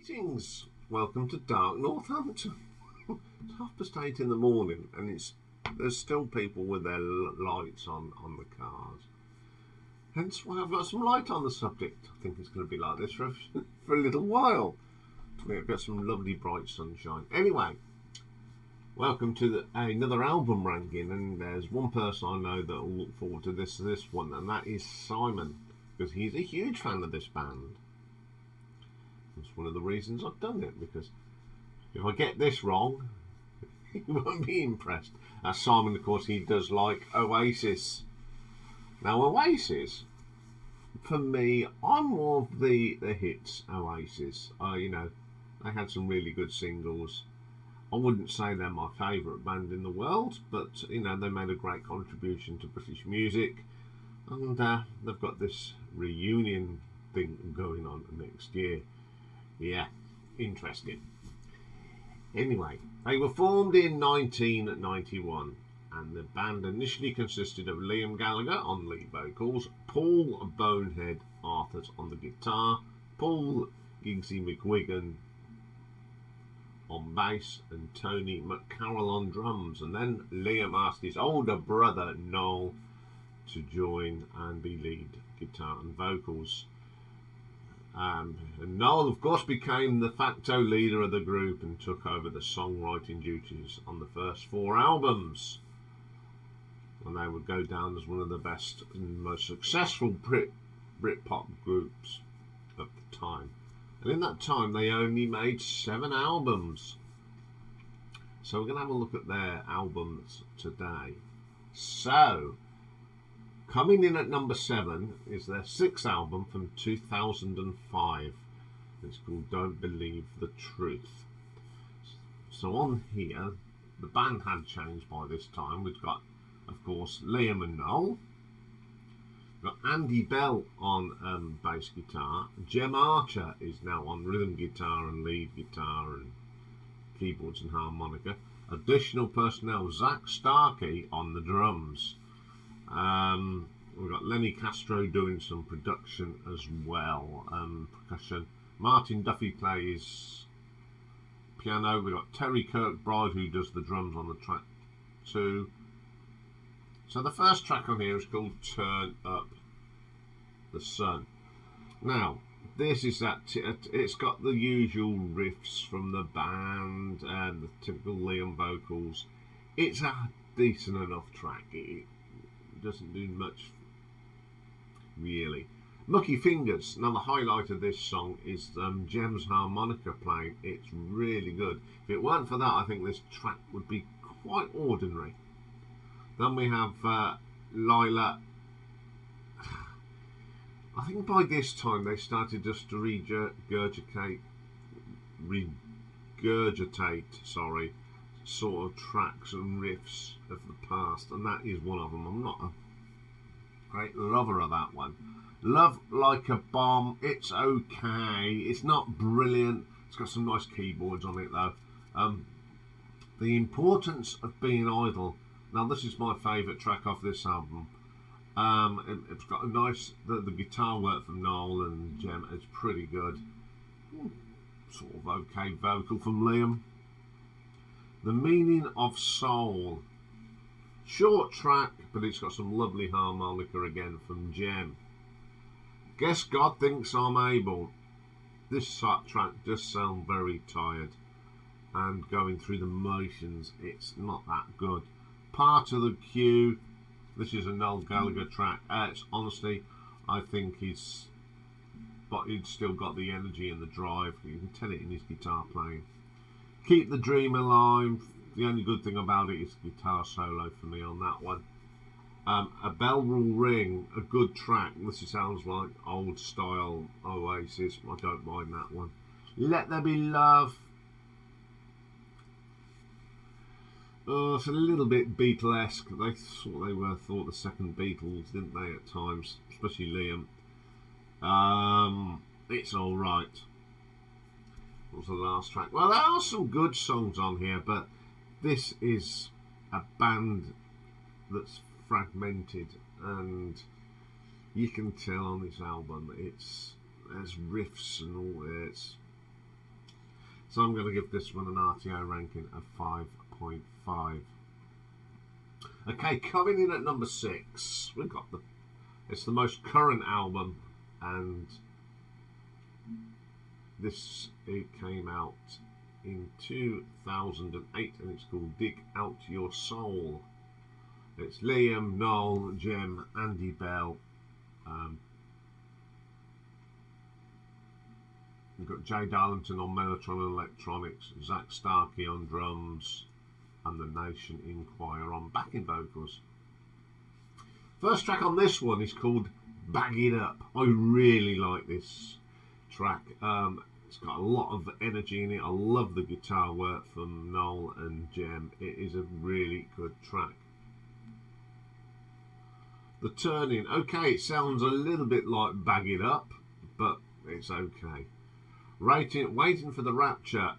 Greetings. Welcome to dark Northampton. It's 8:30 in the morning, and there's still people with their lights on the cars. Hence why I've got some light on the subject. I think it's going to be like this for for a little while. We've got some lovely bright sunshine. Anyway, welcome to another album ranking, and there's one person I know that will look forward to this one, and that is Simon, because he's a huge fan of this band. That's one of the reasons I've done it, because if I get this wrong, he won't be impressed. Simon, of course, he does like Oasis. Now, Oasis, for me, I'm more of the hits Oasis. They had some really good singles. I wouldn't say they're my favourite band in the world, but, they made a great contribution to British music. And they've got this reunion thing going on next year. Yeah, interesting. Anyway, they were formed in 1991, and the band initially consisted of Liam Gallagher on lead vocals, Paul Bonehead Arthurs on the guitar, Paul Giggsy McGuigan on bass, and Tony McCarroll on drums. And then Liam asked his older brother Noel to join and be lead guitar and vocals. And Noel, of course, became the facto leader of the group and took over the songwriting duties on the first 4 albums. And they would go down as one of the best and most successful Britpop groups of the time. And in that time, they only made 7 albums. So we're going to have a look at their albums today. So, coming in at number 7 is their 6th album from 2005. It's called Don't Believe the Truth. So on here, the band had changed by this time. We've got, of course, Liam and Noel. We've got Andy Bell on bass guitar. Jem Archer is now on rhythm guitar and lead guitar and keyboards and harmonica. Additional personnel, Zach Starkey on the drums. We've got Lenny Castro doing some production as well, percussion. Martin Duffy plays piano. We've got Terry Kirkbride who does the drums on the track too. So the first track on here is called Turn Up the Sun. Now, this is it's got the usual riffs from the band and the typical Liam vocals. It's a decent enough track. It doesn't do much really. Mucky Fingers. Now the highlight of this song is Jem's harmonica playing. It's really good. If it weren't for that, I think this track would be quite ordinary. Then we have Lila. I think by this time they started just to regurgitate sort of tracks and riffs of the past, and that is one of them. I'm not a great lover of that one. Love Like a Bomb, it's okay. It's not brilliant. It's got some nice keyboards on it though. The Importance of Being Idle. Now this is my favourite track off this album. It's got a nice, the guitar work from Noel and Jem is pretty good. Sort of okay vocal from Liam. The Meaning of Soul. Short track, but it's got some lovely harmonica again from Jem. Guess God Thinks I'm Able. This track does sound very tired and going through the motions. It's not that good. Part of the Queue. This is a Noel Gallagher track. It's honestly, I think he's still got the energy and the drive. You can tell it in his guitar playing. Keep the Dream Alive. The only good thing about it is the guitar solo for me on that one. A Bell Will Ring, a good track. This sounds like old style Oasis. I don't mind that one. Let There Be Love. It's a little bit Beatlesque. They thought the second Beatles, didn't they, at times, especially Liam. It's all right. What was the last track? Well, there are some good songs on here, but this is a band that's fragmented, and you can tell on this album there's riffs and all. So I'm going to give this one an RTO ranking of 5.5. Okay, coming in at number 6, we've got it's the most current album, and it came out in 2008, and it's called Dig Out Your Soul. It's Liam, Noel, Jem, Andy Bell. We've got Jay Darlington on Mellotron and Electronics, Zach Starkey on drums, and the Nation Inquirer on backing vocals. First track on this one is called Bag It Up. I really like this track. It's got a lot of energy in it. I love the guitar work from Noel and Jem. It is a really good track. The turning, okay, it sounds a little bit like Bag It Up, but it's okay. Waiting for the Rapture.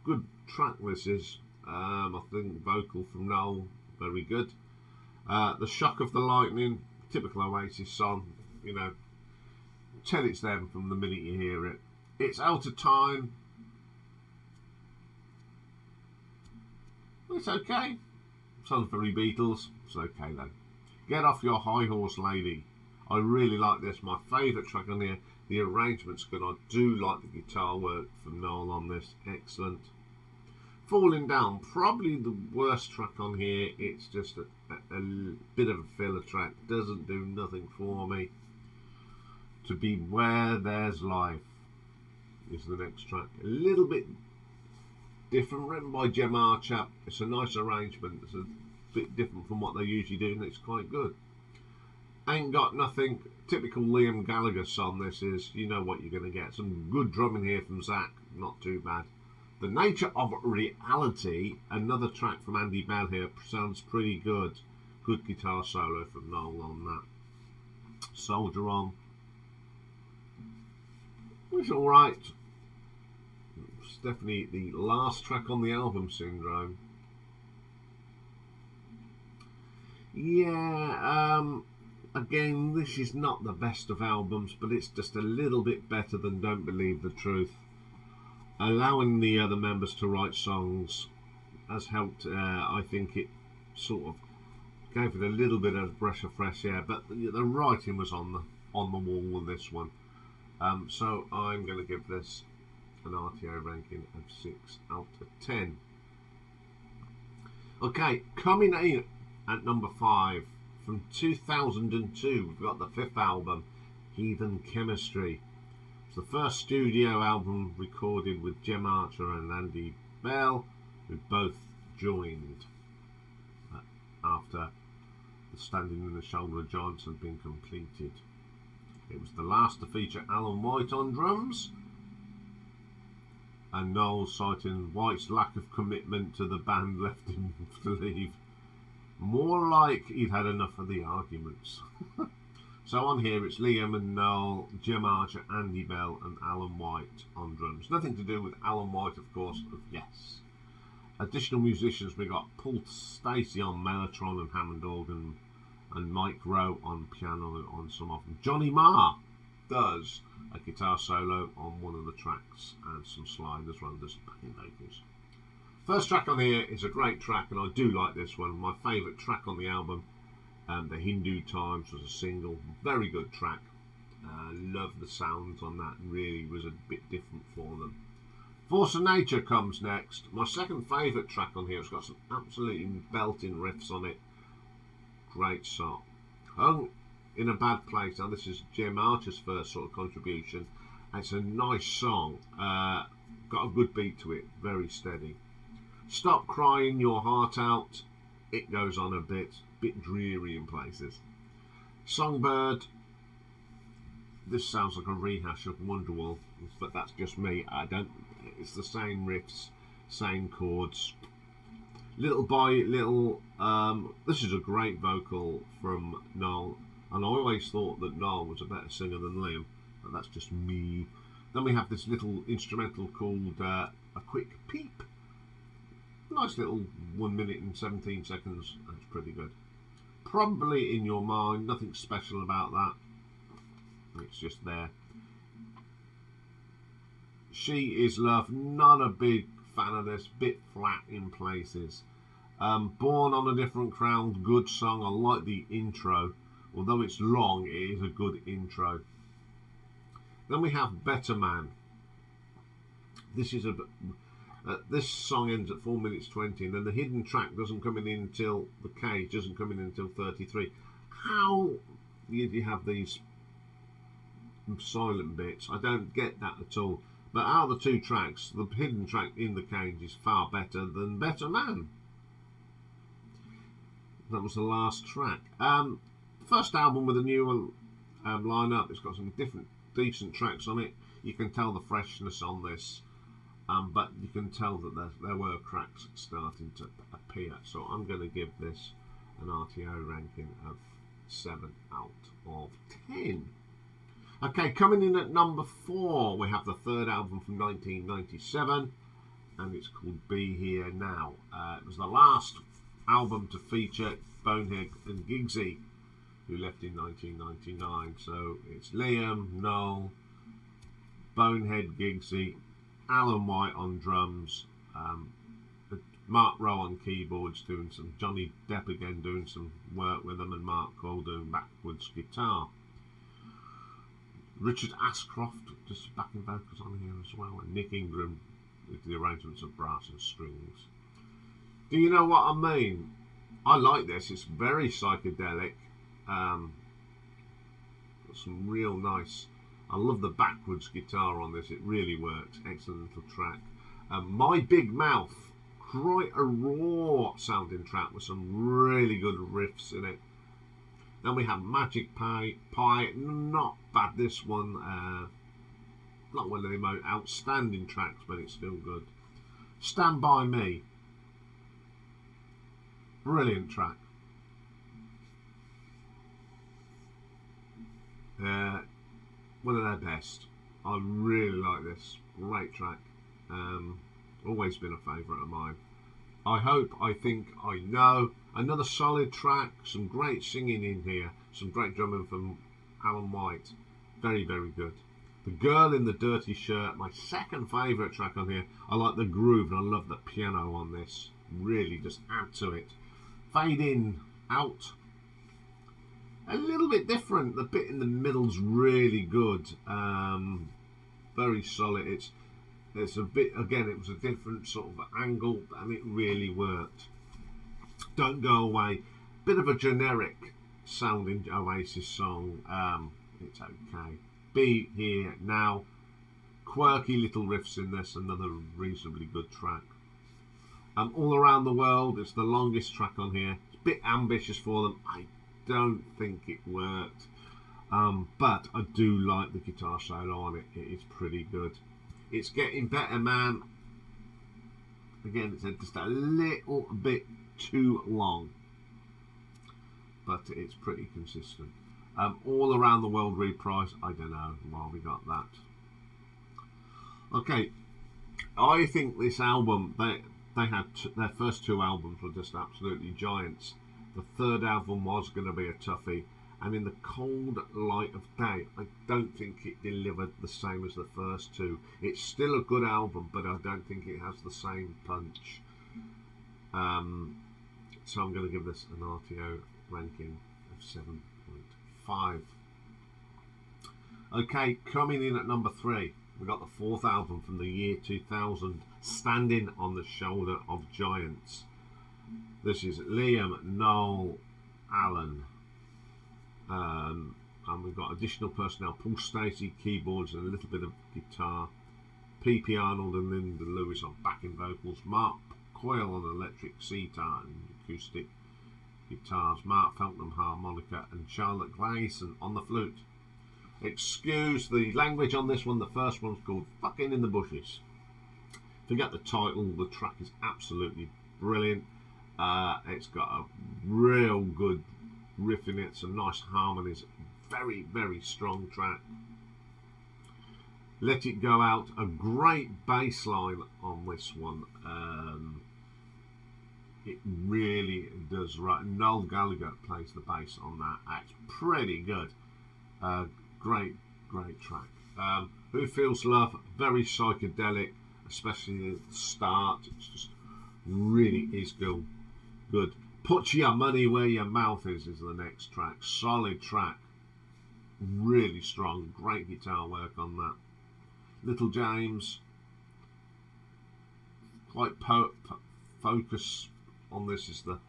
Good track this is. I think vocal from Noel, very good. The Shock of the Lightning, typical Oasis song, you know. Tell it's them from the minute you hear it. It's Out of Time. It's okay. Sounds very Beatles. It's okay though. Get Off Your High Horse, Lady. I really like this. My favourite track on here. The arrangement's good. I do like the guitar work from Noel on this. Excellent. Falling Down, probably the worst track on here. It's just a bit of a filler track. Doesn't do nothing for me. To Be Where There's Life is the next track. A little bit different, written by Jem Archer. It's a nice arrangement. It's a bit different from what they usually do, and it's quite good. Ain't Got Nothing, typical Liam Gallagher song this is. You know what you're going to get. Some good drumming here from Zach, not too bad. The Nature of Reality, another track from Andy Bell here, sounds pretty good. Good guitar solo from Noel on that. Soldier On, it's alright. It's definitely the last track on the album, Syndrome. Yeah, again, this is not the best of albums, but it's just a little bit better than Don't Believe the Truth. Allowing the other members to write songs has helped. I think it sort of gave it a little bit of a breath of fresh air, but the writing was on the wall with this one. So I'm going to give this an RTO ranking of 6 out of 10. Okay, coming in at number 5 from 2002, we've got the 5th album, Heathen Chemistry. It's the first studio album recorded with Jem Archer and Andy Bell, who both joined after the Standing in the Shoulder of Giants had been completed. It was the last to feature Alan White on drums, and Noel, citing White's lack of commitment to the band, left him to leave. More like he'd had enough of the arguments. So on here it's Liam and Noel, Jem Archer, Andy Bell and Alan White on drums. Nothing to do with Alan White, of course, of Yes. Additional musicians, we got Paul Stacey on Mellotron and Hammond organ, and Mike Rowe on piano on some of them. Johnny Marr does a guitar solo on one of the tracks and some slide as well as backing vocals. First track on here is a great track, and I do like this one. My favourite track on the album, The Hindu Times, was a single. Very good track. Love the sounds on that. Really was a bit different for them. Force of Nature comes next. My second favourite track on here. It's got some absolutely belting riffs on it. Great song. Hung in a Bad Place. Now this is Jem Archer's first sort of contribution. It's a nice song. Got a good beat to it. Very steady. Stop Crying Your Heart Out. It goes on a bit dreary in places. Songbird. This sounds like a rehash of Wonderwall, but that's just me. It's the same riffs, same chords. Little by Little. This is a great vocal from Noel, and I always thought that Noel was a better singer than Liam, but that's just me. Then we have this little instrumental called A Quick Peep. Nice little 1 minute and 17 seconds. That's pretty good. Probably In Your Mind. Nothing special about that. It's just there. She Is Love, not a big fan of this, bit flat in places. Born on a Different Crown, good song. I like the intro, although it's long, it is a good intro. Then we have Better Man. This is this song ends at 4 minutes 20, and then the hidden track doesn't come in until the cage doesn't come in until 33. How do you have these silent bits? I don't get that at all. But out of the two tracks, the hidden track in the cage is far better than Better Man. That was the last track. First album with a new lineup. It's got some different, decent tracks on it. You can tell the freshness on this, but you can tell that there were cracks starting to appear. So I'm going to give this an RTO ranking of 7 out of 10. Okay, coming in at number 4, we have the third album from 1997, and it's called Be Here Now. It was the last album to feature Bonehead and Giggsy, who left in 1999. So it's Liam, Noel, Bonehead, Giggsy, Alan White on drums, Mark Rowe on keyboards, doing some Johnny Depp again doing some work with them, and Mark Cole doing backwards guitar. Richard Ashcroft just backing vocals on here as well, and Nick Ingram with the arrangements of brass and strings. Do you know what I mean? I like this. It's very psychedelic. Got some real nice. I love the backwards guitar on this. It really works. Excellent little track. My Big Mouth, quite a raw sounding track with some really good riffs in it. Then we have Magic Pie, not bad this one, not one of the most outstanding tracks, but it's still good. Stand By Me, brilliant track. One of their best. I really like this, great track. Always been a favourite of mine. I Hope, I Think, I Know, another solid track, some great singing in here, some great drumming from Alan White, very, very good. The Girl in the Dirty Shirt, my second favourite track on here. I like the groove and I love the piano on this, really just add to it. Fade In, Out, a little bit different, the bit in the middle's really good, very solid. It's a bit, again, it was a different sort of angle and it really worked. Don't Go Away, bit of a generic sounding Oasis song, it's okay. Be Here Now, quirky little riffs in this, another reasonably good track. All Around the World, it's the longest track on here. It's a bit ambitious for them. I don't think it worked, but I do like the guitar solo on it. It is pretty good. It's Getting Better Man, again it's just a little bit too long, but it's pretty consistent. All Around the World reprise, I don't know why we got that. Okay, I think this album, they had their first two albums were just absolutely giants. The third album was going to be a toughie, and in the cold light of day, I don't think it delivered the same as the first two. It's still a good album, but I don't think it has the same punch. So I'm going to give this an RTO ranking of 7.5. Okay, coming in at number 3, we got the fourth album from the year 2000, Standing on the Shoulder of Giants. This is Liam, Noel, Alan, and we've got additional personnel: Paul Stacey keyboards and a little bit of guitar, P.P. Arnold and Linda Lewis on backing vocals, Mark Coyle on electric sitar and acoustic guitars, Mark Feltham harmonica, and Charlotte Gleason on the flute. Excuse the language on this one. The first one's called Fucking in the Bushes. Forget the title, the track is absolutely brilliant. It's got a real good riff in it, some nice harmonies, very, very strong track. Let It Go Out, a great bass line on this one. It really does right. Noel Gallagher plays the bass on that. It's pretty good. Great track. Who Feels Love, very psychedelic, especially at the start. It's just really is good. Put Your Money Where Your Mouth is the next track. Solid track. Really strong. Great guitar work on that. Little James. Quite focus on this is the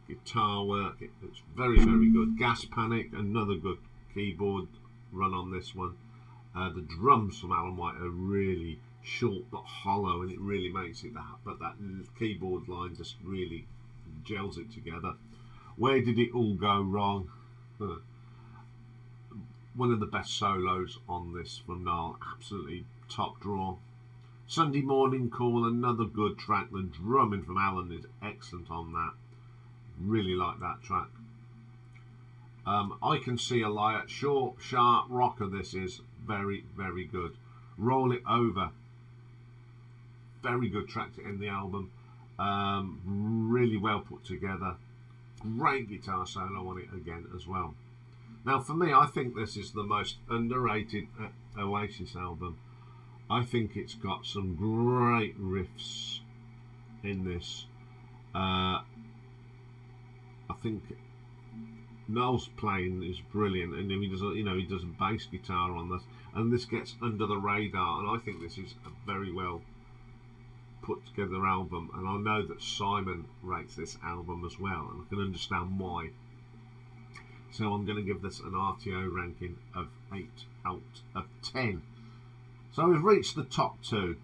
guitar work. It's very, very good. Gas Panic, another good keyboard run on this one. The drums from Alan White are really short but hollow, and it really makes it that. But that keyboard line just really gels it together. Where Did It All Go Wrong? One of the best solos on this from Niall. Absolutely top draw. Sunday Morning Call, another good track. The drumming from Alan is excellent on that. Really like that track. I Can See a Liar. Short, sharp rocker. This is very, very good. Roll It Over. Very good track to end the album. Really well put together. Great guitar solo on it again as well. Now for me, I think this is the most underrated Oasis album. I think it's got some great riffs in this. I think Noel's playing is brilliant, and he does a bass guitar on this, and this gets under the radar. And I think this is a very well put together album, and I know that Simon rates this album as well, and I can understand why. So I'm going to give this an RTO ranking of 8 out of 10. So we've reached the top 2.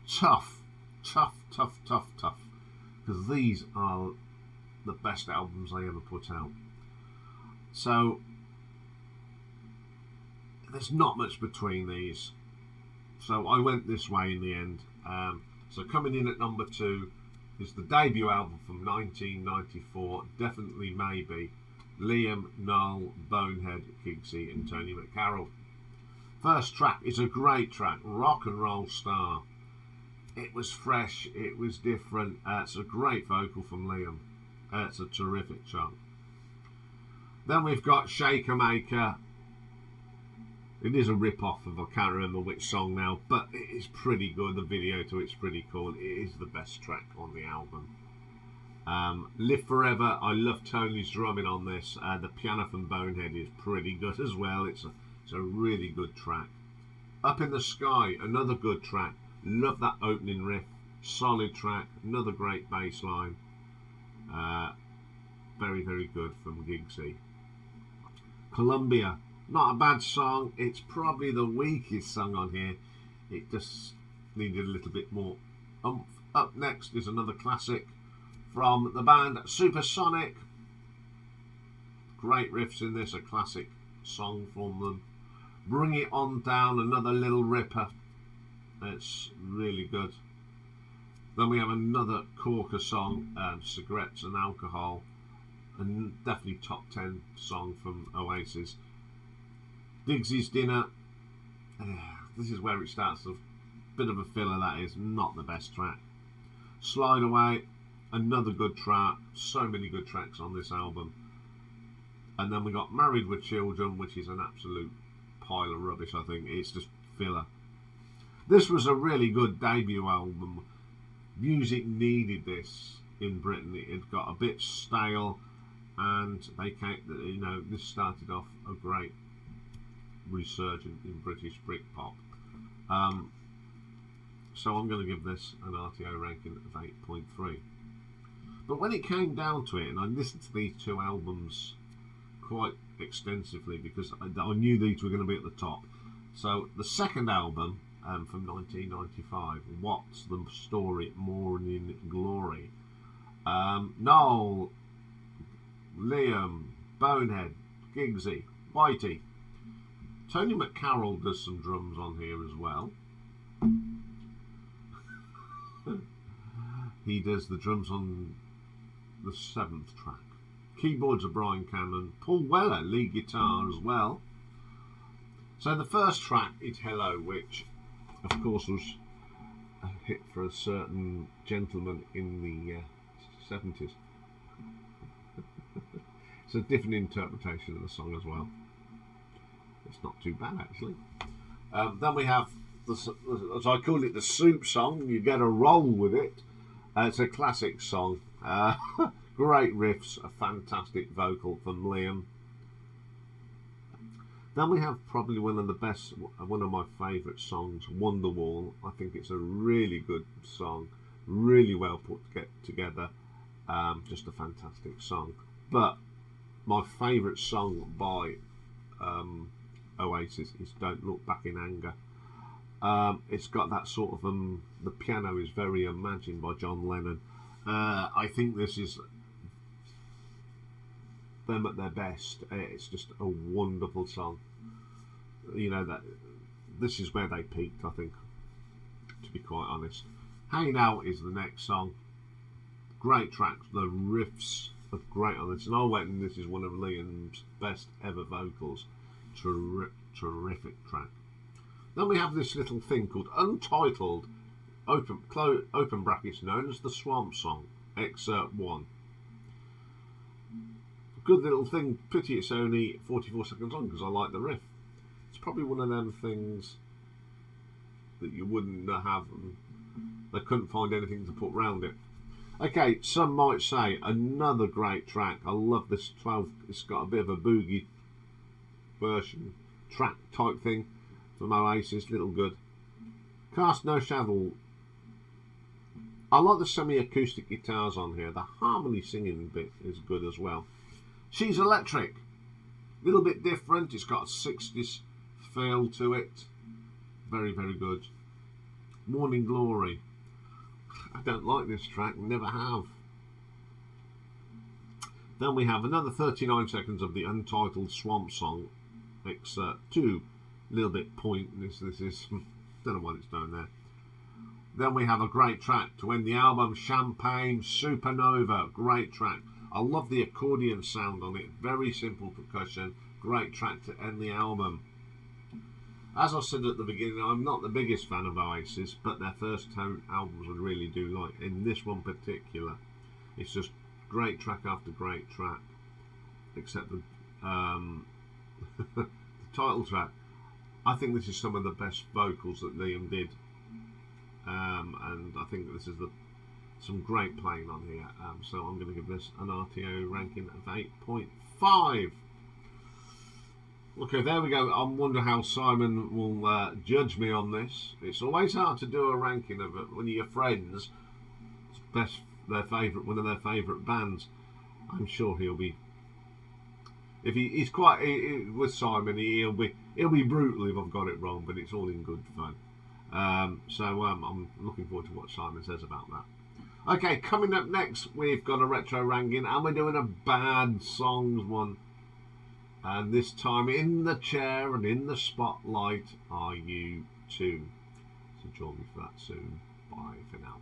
Tough, because these are the best albums I ever put out. So there's not much between these. So I went this way in the end. So coming in at number 2 is the debut album from 1994, Definitely Maybe. Liam, Noel, Bonehead, Giggsy and Tony McCarroll. First track is a great track, Rock and Roll Star. It was fresh, it was different. It's a great vocal from Liam. It's a terrific song. Then we've got Shaker Maker. It is a rip-off of, I can't remember which song now, but it is pretty good. The video to it's pretty cool. It is the best track on the album. Live Forever, I love Tony's drumming on this. The piano from Bonehead is pretty good as well. It's a really good track. Up in the Sky, another good track. Love that opening riff. Solid track. Another great bass line. Very, very good from Giggsy. Columbia, not a bad song. It's probably the weakest song on here. It just needed a little bit more oomph. Up next is another classic from the band Supersonic. Great riffs in this, a classic song from them. Bring It On Down, another little ripper. It's really good. Then we have another corker song, Cigarettes and Alcohol, and definitely top 10 song from Oasis. Diggsy's Dinner. This is where it starts. A bit of a filler, that is. Not the best track. Slide Away, another good track. So many good tracks on this album. And then we got Married with Children, which is an absolute pile of rubbish, I think. It's just filler. This was a really good debut album. Music needed this in Britain. It had got a bit stale, and they came, this started off a great resurgence in British Britpop. So I'm going to give this an RTO ranking of 8.3. But when it came down to it, and I listened to these two albums quite extensively because I knew these were going to be at the top. So the second album from 1995, What's the Story, Morning Glory. Noel, Liam, Bonehead, Giggsy, Whitey. Tony McCarroll does some drums on here as well. He does the drums on the 7th track. Keyboards are Brian Cannon. Paul Weller, lead guitar as well. So the first track is Hello, which of course was a hit for a certain gentleman in the 70s. It's a different interpretation of the song as well. It's not too bad actually. Then we have, as I call it, the soup song. You get a roll with it. It's a classic song. Great riffs, a fantastic vocal from Liam. Then we have probably one of my favourite songs, Wonderwall. I think it's a really good song, really well put together, just a fantastic song. But my favourite song by Oasis is Don't Look Back in Anger. It's got that sort of, the piano is very Imagine by John Lennon. I think this is them at their best. It's just a wonderful song. You know, that this is where they peaked, I think, to be quite honest. Hey Now is the next song. Great tracks. The riffs are great on this, and I went and this is one of Liam's best ever vocals. Terrific track. Then we have this little thing called Untitled, open brackets, known as the Swamp Song, excerpt 1. Good little thing. Pity it's only 44 seconds long because I like the riff. It's probably one of them things that you wouldn't have. They couldn't find anything to put round it. Okay, some might say another great track. I love this 12. It's got a bit of a boogie version track type thing from Oasis. Little good. Cast No Shadow. I like the semi-acoustic guitars on here. The harmony singing bit is good as well. She's Electric. A little bit different. It's got a 60s feel to it. Very, very good. Morning Glory. I don't like this track. Never have. Then we have another 39 seconds of the Untitled Swamp Song. Excerpt 2. A little bit pointless. This is... don't know what it's doing there. Then we have a great track to end the album. Champagne Supernova. Great track. I love the accordion sound on it. Very simple percussion. Great track to end the album. As I said at the beginning, I'm not the biggest fan of Oasis, but their first albums I really do like. In this one particular, it's just great track after great track. Except the, the title track. I think this is some of the best vocals that Liam did. And I think this is some great playing on here, so I'm going to give this an RTO ranking of 8.5. Okay, there we go. I wonder how Simon will judge me on this. It's always hard to do a ranking of it when your friends, one of their favourite bands. I'm sure he'll be. If he's quite with Simon, he'll be brutal if I've got it wrong, but it's all in good fun. So I'm looking forward to what Simon says about that. Okay, coming up next, we've got a retro ranking, and we're doing a bad songs one. And this time, in the chair and in the spotlight are you two. So join me for that soon. Bye for now.